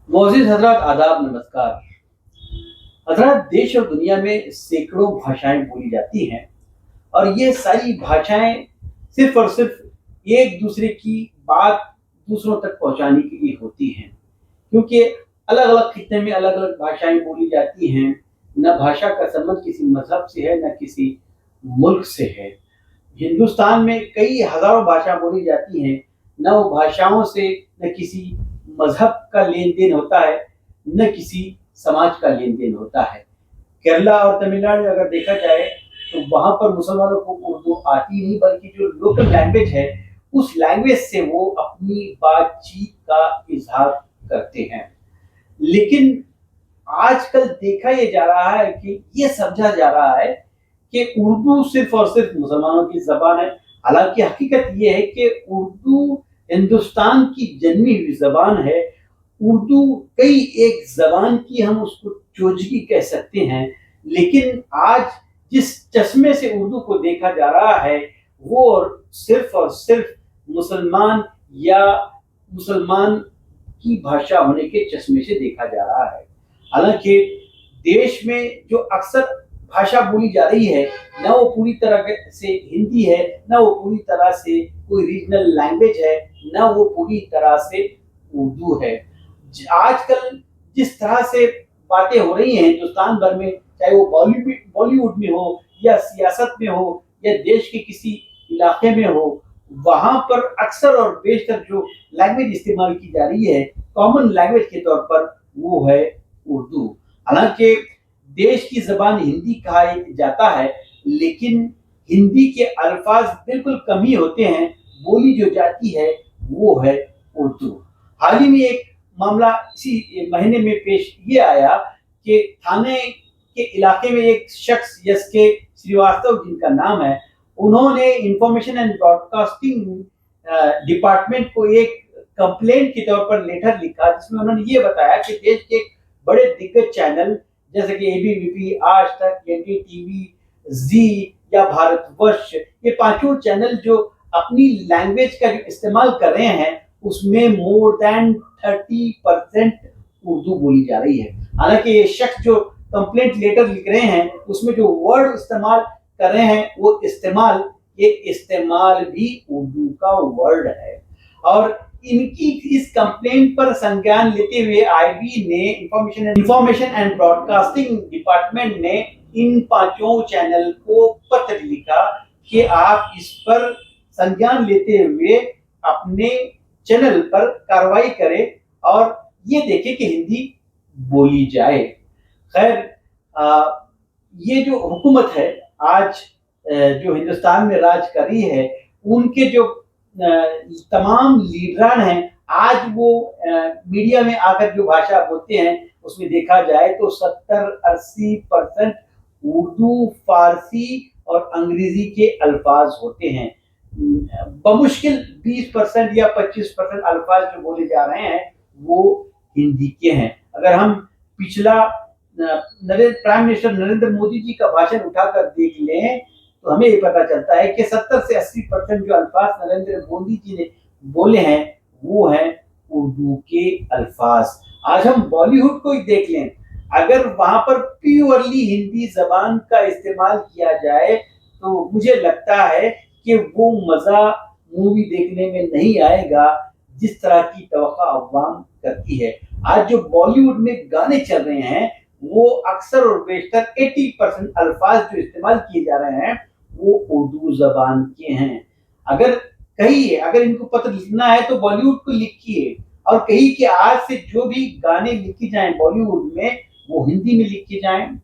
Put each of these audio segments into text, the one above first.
मोअज़्ज़िज़ हज़रात, आदाब, नमस्कार। हज़रात, देश और दुनिया में सैकड़ों भाषाएँ बोली जाती हैं और ये सारी भाषाएँ सिर्फ़ और सिर्फ़ एक दूसरे की बात दूसरों तक पहुँचाने के लिए होती हैं। क्योंकि अलग-अलग खित्ते में अलग-अलग भाषाएँ बोली जाती हैं। ना भाषा का संबंध किसी मज़हब से है, ना किसी मुल्क से है। हिंदुस्तान में कई हज़ारों भाषा बोली जाती हैं। न वो भाषाओं से न किसी मज़हब का लेन-देन होता है, न किसी समाज का लेन-देन होता है। केरला और तमिलनाडु में अगर देखा जाए, तो वहाँ पर मुसलमानों को उर्दू आती नहीं, बल्कि जो लोकल लैंग्वेज है, उस लैंग्वेज से वो अपनी बातचीत का इज़हार करते हैं। लेकिन आजकल देखा ये जा रहा है कि ये समझा जा रहा है कि उर्दू सिर्फ़ और सिर्फ़ मुसलमानों की ज़बान है। हालाँकि हकीकत ये है कि उर्दू हिंदुस्तान की जन्मी हुई ज़बान है। उर्दू कई एक ज़बान की हम उसको चोचगी कह सकते हैं, लेकिन आज जिस चश्मे से उर्दू को देखा जा रहा है, वो सिर्फ़ और सिर्फ़ मुसलमान या मुसलमान की भाषा होने के चश्मे से देखा जा रहा है। हालाँकि देश में जो अक्सर भाषा बोली जा रही है, ना वो पूरी तरह से हिंदी है, ना वो पूरी तरह से कोई रीजनल लैंग्वेज है, ना वो पूरी तरह से उर्दू है। आजकल जिस तरह से बातें हो रही हैं हिंदुस्तान भर में, चाहे वो बॉलीवुड में हो या सियासत में हो या देश के किसी इलाके में हो, वहाँ पर अक्सर और बेशतर जो लैंग्वेज इस्तेमाल की जा रही है, कॉमन लैंग्वेज के तौर पर, वो है उर्दू। हालाँकि देश की ज़बान हिंदी कहा जाता है, लेकिन हिंदी के अल्फ़ाज़ बिल्कुल कम ही होते हैं, बोली जो जाती है वो है उर्दू। हाल ही में एक मामला इसी महीने में पेश ये आया कि थाने के इलाके में एक शख्स एस के श्रीवास्तव जिनका नाम है, उन्होंने इन्फॉर्मेशन एंड ब्रॉडकास्टिंग डिपार्टमेंट को एक कंप्लेंट के तौर पर लेटर लिखा, जिसमें उन्होंने ये बताया कि देश के बड़े दिग्गज चैनल जैसे कि एबीवीपी, आज तक, एनडीटीवी, जी या भारतवर्ष, ये पांचों चैनल जो अपनी लैंग्वेज का जो इस्तेमाल कर रहे हैं, उसमें मोर देन 30% उर्दू बोली जा रही है। हालांकि ये शख्स जो कंप्लेंट लेटर लिख रहे हैं, उसमें जो वर्ड इस्तेमाल कर रहे हैं, वो इस्तेमाल भी उर्दू का वर्ड है। और इनकी इस कंप्लेंट पर संज्ञान लेते हुए आईबी ने इंफॉर्मेशन एंड ब्रॉडकास्टिंग डिपार्टमेंट ने इन पांचों चैनल को पत्र लिखा कि आप इस पर संज्ञान लेते हुए अपने चैनल पर कार्रवाई करें और ये देखें कि हिंदी बोली जाए। खैर, ये जो हुकूमत है आज जो हिंदुस्तान में राज कर रही है, उनके जो तमाम लीडरान हैं, आज वो मीडिया में आकर जो भाषा बोलते हैं, उसमें देखा जाए तो 70-80% उर्दू, फारसी और अंग्रेजी के अल्फाज होते हैं। बमुश्किल 20% या 25% अल्फाज जो बोले जा रहे हैं, वो हिंदी के हैं। अगर हम पिछला प्राइम मिनिस्टर नरेंद्र मोदी जी का भाषण उठाकर देख लें, तो हमें ये पता चलता है कि 70 से 80% जो अल्फाज नरेंद्र मोदी जी ने बोले हैं, वो हैं उर्दू के अल्फाज। आज हम बॉलीवुड को ही देख लें, अगर वहां पर प्योरली हिंदी जबान का इस्तेमाल किया जाए, तो मुझे लगता है कि वो मजा मूवी देखने में नहीं आएगा जिस तरह की तवक्का अवाम करती है। आज जो बॉलीवुड में गाने चल रहे हैं, वो अक्सर और बेशतर 80% अल्फाज जो इस्तेमाल किए जा रहे हैं, वो उर्दू जबान के हैं। अगर इनको पत्र लिखना है तो बॉलीवुड को लिखिए, और कहिए कि आज से जो भी गाने लिखे जाएं बॉलीवुड में, वो हिंदी में लिखे जाएं,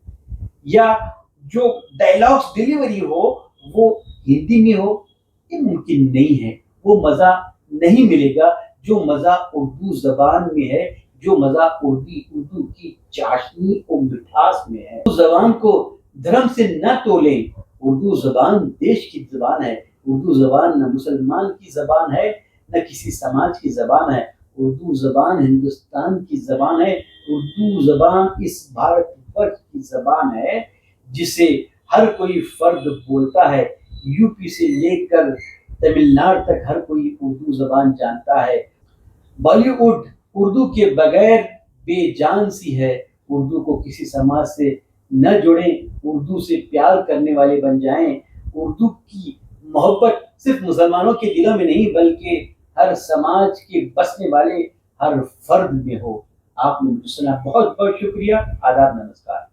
या जो डायलॉग्स डिलीवरी हो वो हिंदी में हो। ये मुमकिन नहीं है, वो मजा नहीं मिलेगा जो मजा उर्दू जबान में है, जो मजा उर्दू की चाशनी और मिठास में है। उर्दू जबान को धर्म से न तोलें, उर्दू जबान देश की जबान है। उर्दू जबान न मुसलमान की जबान है, न किसी समाज की जबान है। उर्दू जबान हिंदुस्तान की जबान है। उर्दू जबान इस भारतवर्ष की जबान है, जिसे हर कोई फर्द बोलता है। यूपी से लेकर तमिलनाडु तक हर कोई उर्दू जबान जानता है। बॉलीवुड उर्दू के बगैर بے جان سی ہے، اردو کو کسی سماج سے نہ جوڑیں، اردو سے پیار کرنے والے بن جائیں۔ اردو کی محبت صرف مسلمانوں کے دلوں میں نہیں بلکہ ہر سماج کے بسنے والے ہر فرد میں ہو۔ آپ نے مجھے سنا، بہت بہت شکریہ۔ آداب، نمسکار۔